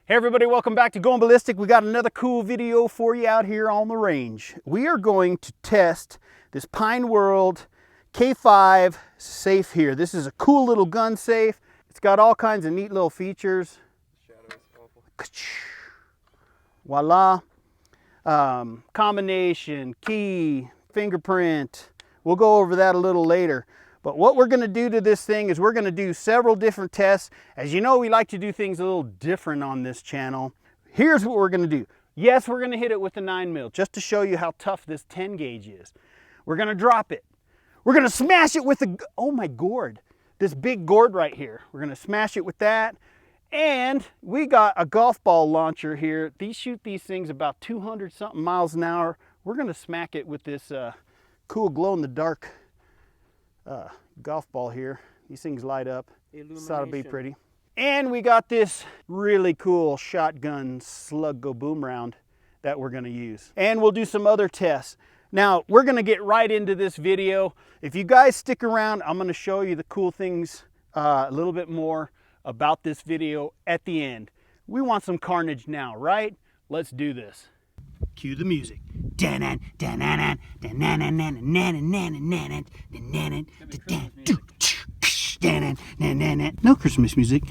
Hey everybody, welcome back to Going Ballistic. We got another cool video for you out here on the range. We are going to test this Pineworld K5 safe here. This is a cool little gun safe. It's got all kinds of neat little features. Voila. Combination, key, fingerprint. We'll go over that a little later. But what we're going to do to this thing is we're going to do several different tests. As you know, we like to do things a little different on this channel. Here's what we're going to do. Yes, we're going to hit it with the 9mm just to show you how tough this 10 gauge is. We're going to drop it. We're going to smash it with the, oh my gourd, this big gourd right here. We're going to smash it with that. And we got a golf ball launcher here. These shoot these things about 200 something miles an hour. We're going to smack it with this cool glow in the dark golf ball here. These things light up. This ought to be pretty. And we got this really cool shotgun slug go boom round that we're going to use. And we'll do some other tests. Now we're going to get right into this video. If you guys stick around, I'm going to show you the cool things a little bit more about this video at the end. We want some carnage now, right? Let's do this. Cue the music. No Christmas music.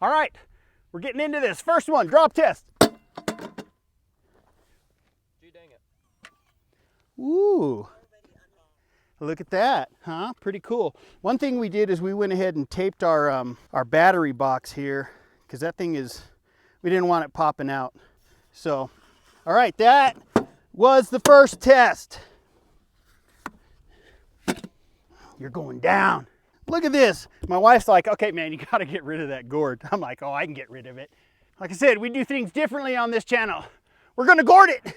All right, we're getting into this. First one, drop test. Ooh. Look at that, huh? Pretty cool. One thing we did is we went ahead and taped our battery box here because that thing is, we didn't want it popping out. So, all right, that was the first test. You're going down. Look at this. My wife's like, okay, man, you got to get rid of that gourd. I'm like, oh, I can get rid of it. Like I said, we do things differently on this channel. We're going to gourd it.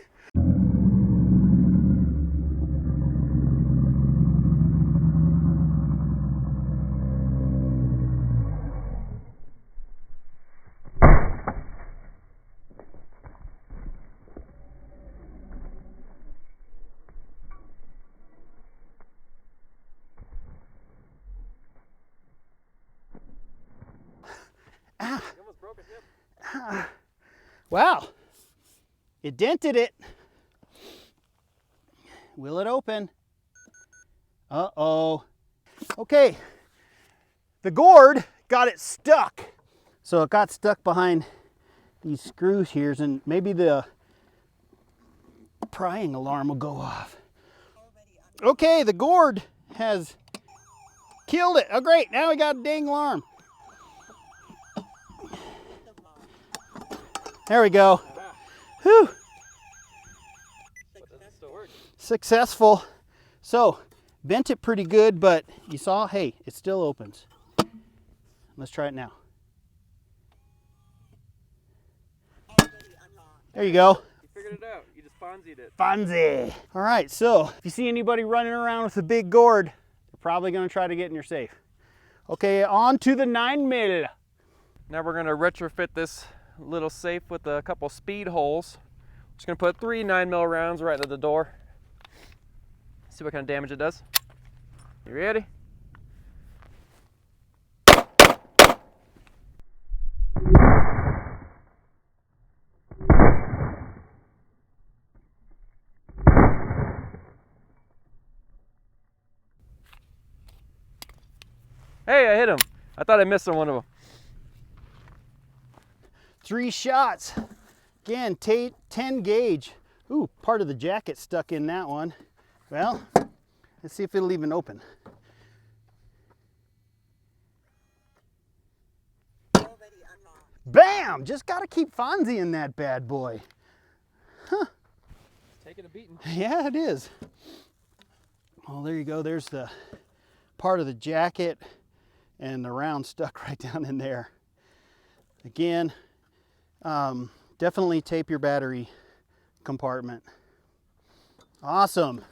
Ah. You almost broke a hip. Ah. Wow, it dented it. Will it open? Uh-oh. Okay, the gourd got it stuck. So it got stuck behind these screws here, and maybe the prying alarm will go off. Okay, the gourd has killed it. Oh great, now we got a dang alarm. There we go. Whew. Successful. So, bent it pretty good, but you saw, hey, it still opens. Let's try it now. There you go. You figured it out. You just Fonzied it. Fonzie. All right, so if you see anybody running around with a big gourd, they're probably going to try to get in your safe. Okay, on to the 9mm. Now we're going to retrofit this little safe with a couple speed holes. Just gonna put 3 9mm rounds right into the door. See what kind of damage it does. You ready? Hey, I hit him. I thought I missed on one of them. 3 shots. Again, 10 gauge. Ooh, part of the jacket stuck in that one. Well, let's see if it'll even open. Bam! Just got to keep Fonzie in that bad boy. Huh. It's taking a beating. Yeah, it is. Well, there you go. There's the part of the jacket and the round stuck right down in there. Again, definitely tape your battery compartment. Awesome.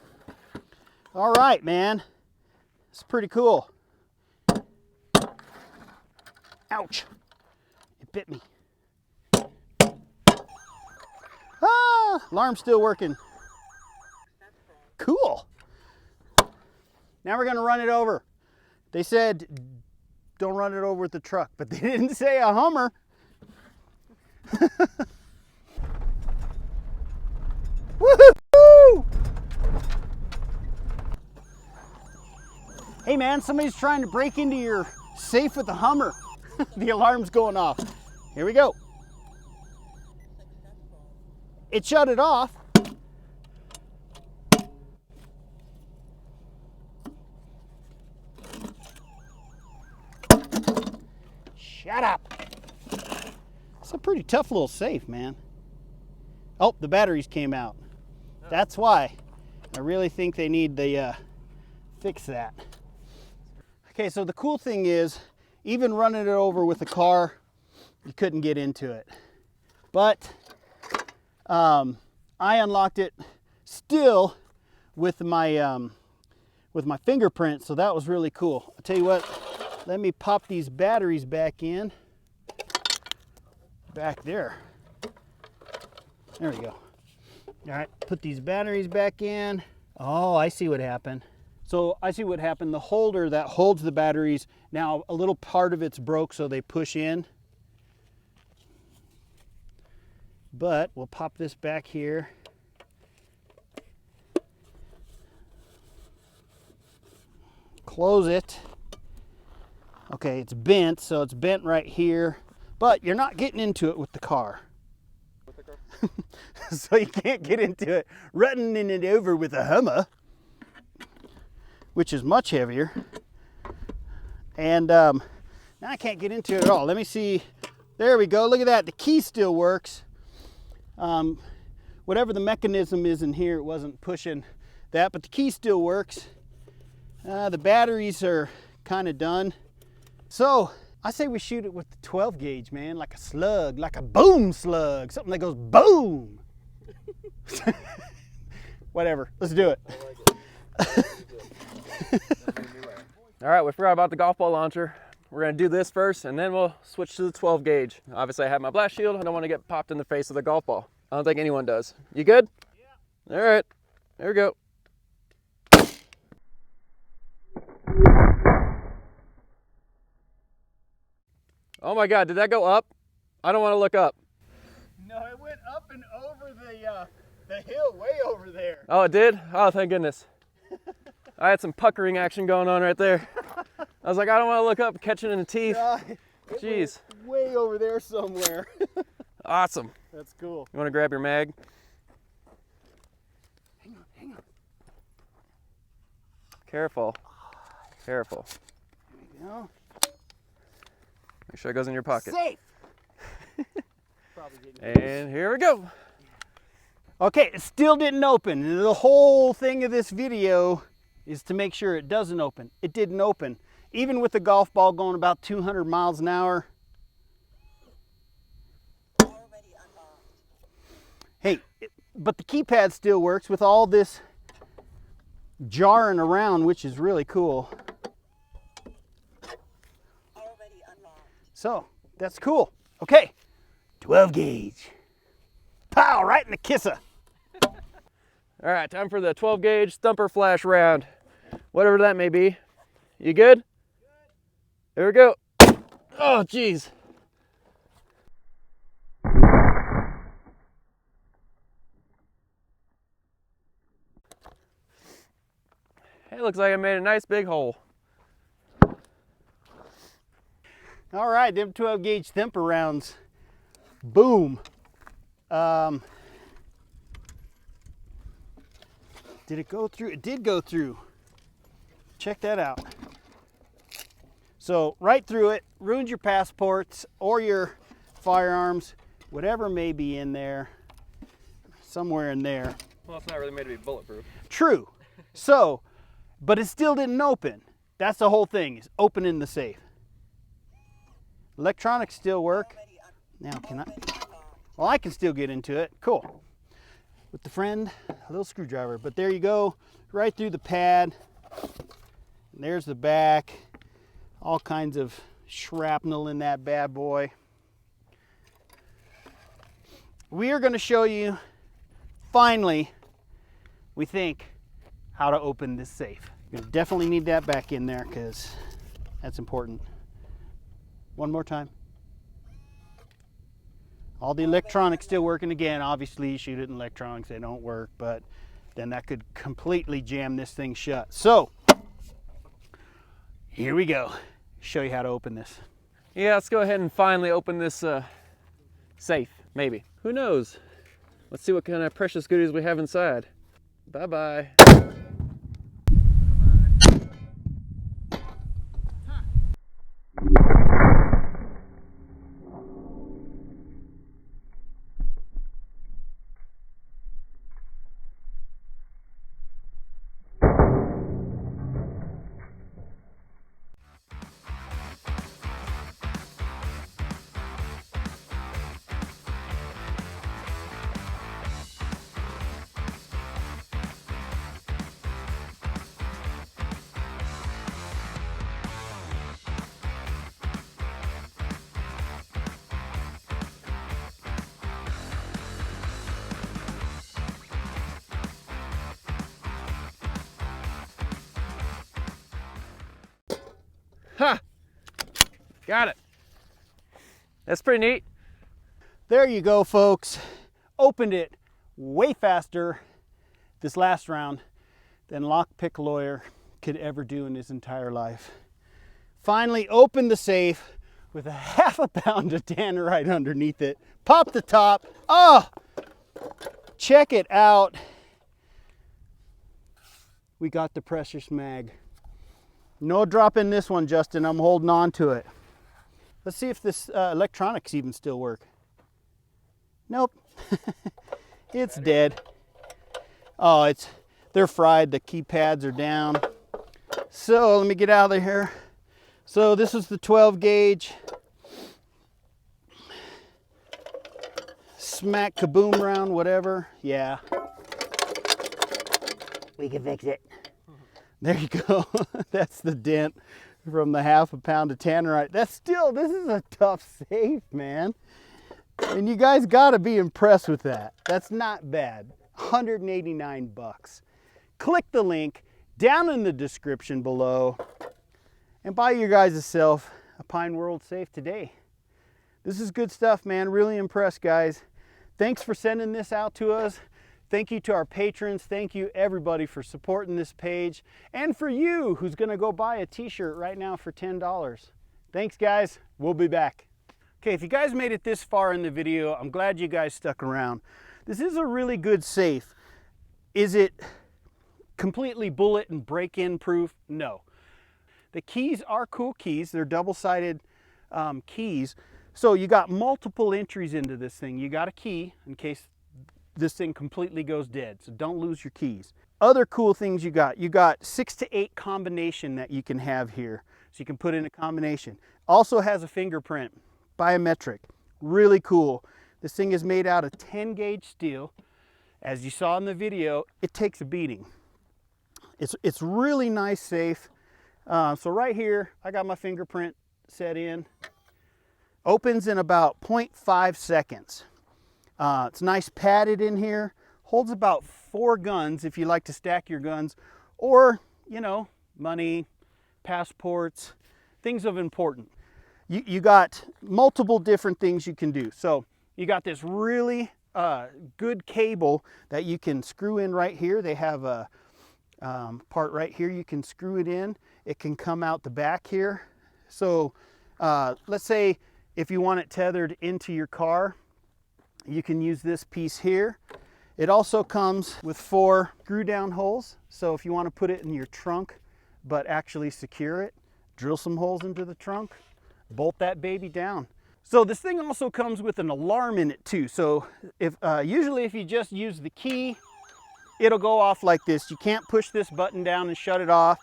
All right, man. It's pretty cool. Ouch. It bit me. Ah! Alarm's still working. Cool. Now we're gonna run it over. They said, don't run it over with the truck, but they didn't say a Hummer. Woohoo! Hey man, somebody's trying to break into your safe with a Hummer. The alarm's going off. Here we go. It shut it off. Shut up. It's a pretty tough little safe, man. Oh, the batteries came out. That's why. I really think they need to fix that. Okay, so the cool thing is, even running it over with a car, you couldn't get into it. But I unlocked it still with my fingerprint, so that was really cool. I'll tell you what, let me pop these batteries back in. Back there. There we go. All right, put these batteries back in. Oh, I see what happened. So I see what happened. The holder that holds the batteries, now a little part of it's broke, so they push in. But we'll pop this back here. Close it. Okay, it's bent, so it's bent right here. But you're not getting into it with the car. So you can't get into it running it over with a Hummer, which is much heavier. And now I can't get into it at all. Let me see. There we go. Look at that. The key still works. Whatever the mechanism is in here, it wasn't pushing that, but the key still works. The batteries are kind of done. So I say we shoot it with the 12 gauge, man, like a slug, like a boom slug, something that goes boom. Whatever, let's do it. All right, we forgot about the golf ball launcher. We're gonna do this first, and then we'll switch to the 12 gauge. Obviously, I have my blast shield. I don't want to get popped in the face with a golf ball. I don't think anyone does. You good? Yeah. All right, there we go. Oh my God, did that go up? I don't want to look up. No, it went up and over the hill, way over there. Oh, it did? Oh, thank goodness. I had some puckering action going on right there. I was like, I don't want to look up, catch it in the teeth. Jeez. Way over there somewhere. Awesome. That's cool. You want to grab your mag? Hang on. Careful. Careful. There we go. Make sure it goes in your pocket. Safe. And here we go. Okay, it still didn't open. And the whole thing of this video is to make sure it doesn't open. It didn't open. Even with the golf ball going about 200 miles an hour. Hey, but the keypad still works with all this jarring around, which is really cool. So, that's cool. Okay, 12 gauge. Pow, right in the kisser. All right, time for the 12 gauge thumper flash round. Whatever that may be. You good? Here we go. Oh, geez. It looks like I made a nice big hole. All right, them 12 gauge thumper rounds. Boom. Did it go through? It did go through. Check that out. So right through it, ruined your passports or your firearms, whatever may be in there, somewhere in there. Well, it's not really made to be bulletproof. True. So, but it still didn't open. That's the whole thing, is opening the safe. Electronics still work. Now can I? Well, I can still get into it. Cool. With the friend, a little screwdriver. But there you go, right through the pad. And there's the back. All kinds of shrapnel in that bad boy. We are going to show you finally, we think how to open this safe. You're gonna definitely need that back in there because that's important. One more time. All the electronics still working again. Obviously, you shoot it in electronics, they don't work, but then that could completely jam this thing shut. So, here we go. Show you how to open this. Yeah, let's go ahead and finally open this safe, maybe. Who knows? Let's see what kind of precious goodies we have inside. Bye-bye. Ha! Got it. That's pretty neat. There you go, folks. Opened it way faster this last round than Lockpick Lawyer could ever do in his entire life. Finally opened the safe with a half a pound of tannerite underneath it. Pop the top. Oh, check it out. We got the precious mag. No dropping this one, Justin. I'm holding on to it. Let's see if this electronics even still work. Nope. It's dead. Oh, they're fried. The keypads are down. So let me get out of here. So this is the 12 gauge. Smack kaboom round, whatever. Yeah. We can fix it. There you go. That's the dent from the half a pound of tannerite. This is a tough safe, man. And you guys gotta be impressed with that. That's not bad. 189 bucks. Click the link down in the description below and buy your guys self a Pineworld safe today. This is good stuff, man. Really impressed, guys. Thanks for sending this out to us. Thank you to our patrons. Thank you everybody for supporting this page, and for you who's gonna go buy a t-shirt right now for $10. Thanks, guys. We'll be back. Okay, if you guys made it this far in the video, I'm glad you guys stuck around. This is a really good safe. Is it completely bullet and break-in proof? No. The keys are cool keys. They're double-sided keys. So you got multiple entries into this thing. You got a key in case this thing completely goes dead, so don't lose your keys. Other cool things you got 6 to 8 combination that you can have here, so you can put in a combination. Also has a fingerprint, biometric, really cool. This thing is made out of 10 gauge steel. As you saw in the video, it takes a beating. It's really nice safe. So right here, I got my fingerprint set in. Opens in about 0.5 seconds. It's nice padded in here. Holds about 4 guns if you like to stack your guns, or, you know, money, passports, things of importance. You got multiple different things you can do. So you got this really good cable that you can screw in right here. They have a part right here you can screw it in. It can come out the back here. So let's say if you want it tethered into your car, you can use this piece here. It also comes with 4 screw down holes. So if you want to put it in your trunk, but actually secure it, drill some holes into the trunk, bolt that baby down. So this thing also comes with an alarm in it too. So if usually if you just use the key, it'll go off like this. You can't push this button down and shut it off.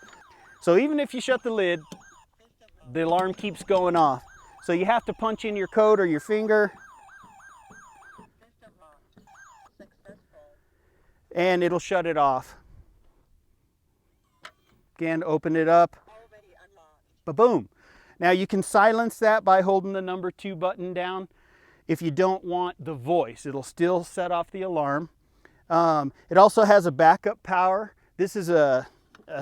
So even if you shut the lid, the alarm keeps going off. So you have to punch in your code or your finger, and it'll shut it off. Again, open it up. Ba-boom. Now you can silence that by holding the number 2 button down. If you don't want the voice, it'll still set off the alarm. It also has a backup power. This is a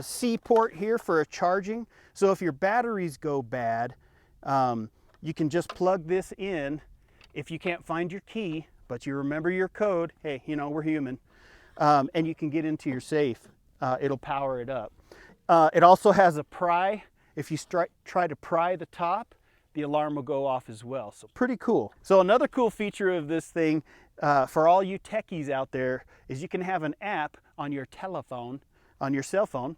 C port here for a charging. So if your batteries go bad, you can just plug this in. If you can't find your key, but you remember your code, hey, you know, we're human, and you can get into your safe. It'll power it up. It also has a pry. If you try to pry the top, the alarm will go off as well. So pretty cool. So another cool feature of this thing, for all you techies out there, is you can have an app on your telephone, on your cell phone.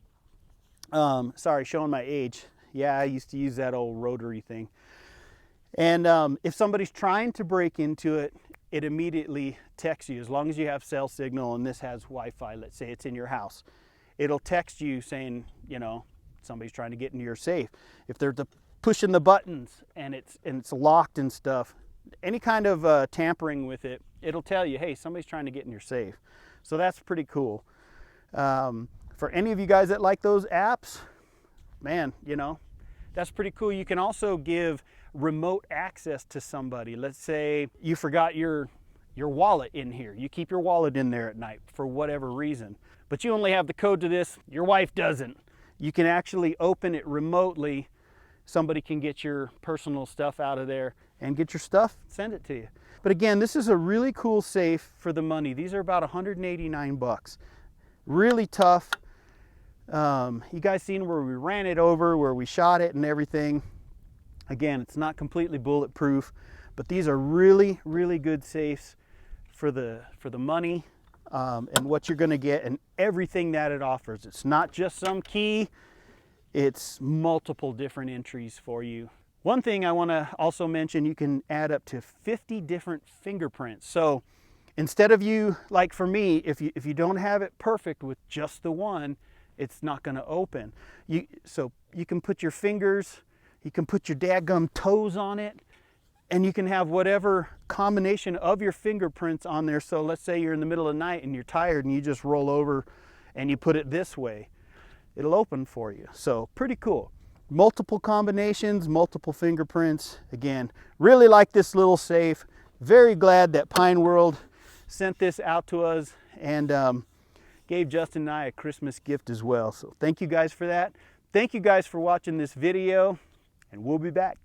Sorry, showing my age. Yeah, I used to use that old rotary thing. And if somebody's trying to break into it, it immediately texts you. As long as you have cell signal and this has Wi-Fi, let's say it's in your house, it'll text you saying, you know, somebody's trying to get into your safe. If they're pushing the buttons and it's locked and stuff, any kind of tampering with it, it'll tell you, hey, somebody's trying to get in your safe. So that's pretty cool. For any of you guys that like those apps, man, you know, that's pretty cool. You can also give remote access to somebody. Let's say you forgot your wallet in here. You keep your wallet in there at night for whatever reason, but you only have the code to this. Your wife doesn't. You can actually open it remotely. Somebody can get your personal stuff out of there and get your stuff, send it to you. But again, this is a really cool safe for the money. These are about 189 bucks. Really tough. You guys seen where we ran it over, where we shot it and everything. Again, it's not completely bulletproof, but these are really, really good safes for the money and what you're going to get and everything that it offers. It's not just some key, it's multiple different entries for you. One thing I want to also mention, you can add up to 50 different fingerprints. So instead of you, like for me, if you don't have it perfect with just the one, it's not going to open. So you can put your fingers, you can put your dadgum toes on it, and you can have whatever combination of your fingerprints on there. So let's say you're in the middle of the night and you're tired and you just roll over and you put it this way. It'll open for you. So pretty cool. Multiple combinations, multiple fingerprints. Again, really like this little safe. Very glad that Pineworld sent this out to us and gave Justin and I a Christmas gift as well. So thank you guys for that. Thank you guys for watching this video, and we'll be back.